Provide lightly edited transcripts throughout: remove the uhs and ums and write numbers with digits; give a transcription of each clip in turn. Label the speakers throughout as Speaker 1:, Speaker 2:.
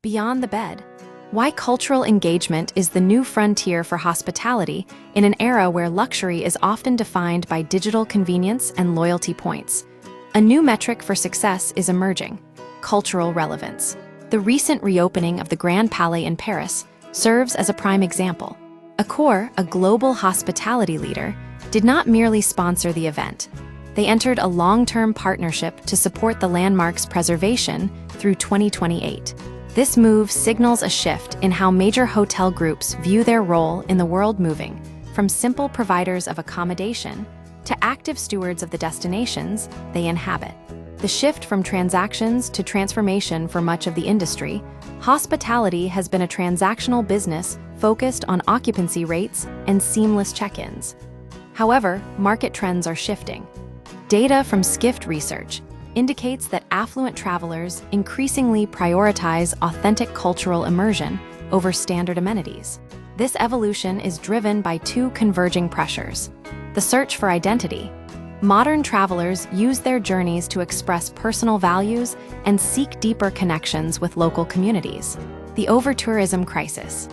Speaker 1: Beyond the bed. Why cultural engagement is the new frontier for hospitality in an era where luxury is often defined by digital convenience and loyalty points. A new metric for success is emerging: cultural relevance. The recent reopening of the Grand Palais in Paris serves as a prime example. Accor, a global hospitality leader, did not merely sponsor the event. They entered a long-term partnership to support the landmark's preservation through 2028. This move signals a shift in how major hotel groups view their role in the world, moving from simple providers of accommodation to active stewards of the destinations they inhabit. The shift from transactions to transformation for much of the industry, hospitality has been a transactional business focused on occupancy rates and seamless check-ins. However, market trends are shifting. Data from Skift Research indicates that affluent travelers increasingly prioritize authentic cultural immersion over standard amenities. This evolution is driven by two converging pressures: the search for identity. Modern travelers use their journeys to express personal values and seek deeper connections with local communities. The over-tourism crisis.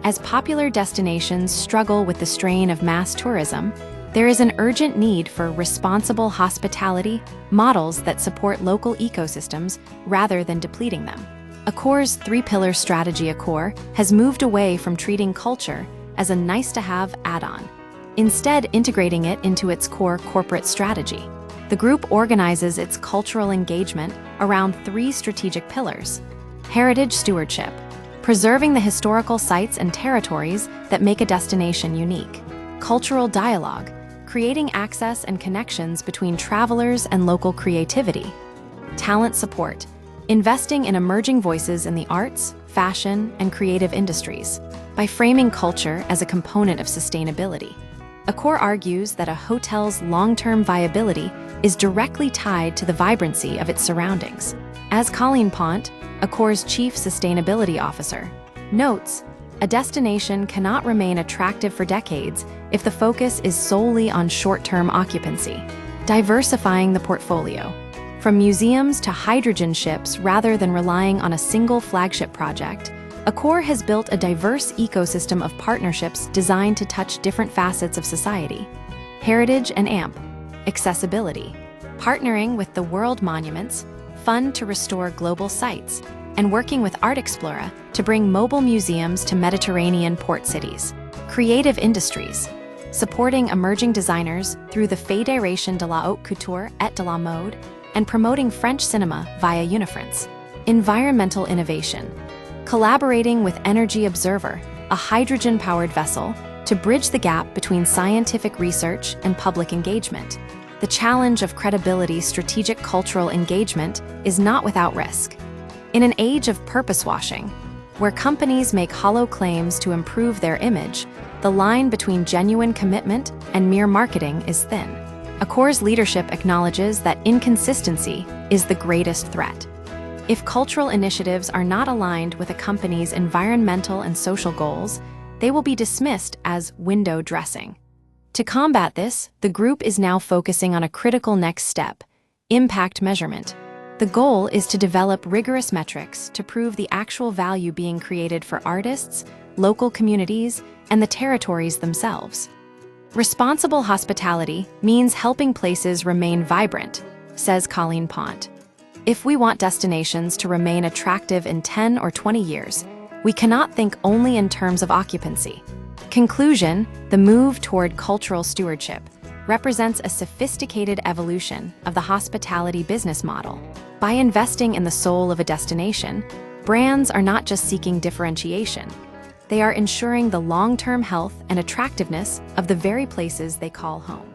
Speaker 1: As popular destinations struggle with the strain of mass tourism, there is an urgent need for responsible hospitality models that support local ecosystems rather than depleting them. Accor's three-pillar strategy Accor has moved away from treating culture as a nice-to-have add-on, instead integrating it into its core corporate strategy. The group organizes its cultural engagement around three strategic pillars: heritage stewardship, preserving the historical sites and territories that make a destination unique; cultural dialogue, creating access and connections between travelers and local creativity; talent support, investing in emerging voices in the arts, fashion, and creative industries. By framing culture as a component of sustainability, Accor argues that a hotel's long-term viability is directly tied to the vibrancy of its surroundings. As Colleen Pont, Accor's chief sustainability officer, notes, a destination cannot remain attractive for decades if the focus is solely on short-term occupancy. Diversifying the portfolio, from museums to hydrogen ships rather than relying on a single flagship project, Accor has built a diverse ecosystem of partnerships designed to touch different facets of society. Heritage and AMP, accessibility, partnering with the World Monuments Fund to restore global sites, and working with ArtExplora to bring mobile museums to Mediterranean port cities. Creative industries, supporting emerging designers through the Fédération de la Haute Couture et de la Mode, and promoting French cinema via Unifrance. Environmental innovation, collaborating with Energy Observer, a hydrogen-powered vessel, to bridge the gap between scientific research and public engagement. The challenge of credibility strategic cultural engagement is not without risk. In an age of purpose washing, where companies make hollow claims to improve their image, the line between genuine commitment and mere marketing is thin. Accor's leadership acknowledges that inconsistency is the greatest threat. If cultural initiatives are not aligned with a company's environmental and social goals, they will be dismissed as window dressing. To combat this, the group is now focusing on a critical next step: impact measurement. The goal is to develop rigorous metrics to prove the actual value being created for artists, local communities, and the territories themselves. Responsible hospitality means helping places remain vibrant, says Colleen Pont. If we want destinations to remain attractive in 10 or 20 years, we cannot think only in terms of occupancy. Conclusion: the move toward cultural stewardship represents a sophisticated evolution of the hospitality business model. By investing in the soul of a destination, brands are not just seeking differentiation. They are ensuring the long-term health and attractiveness of the very places they call home.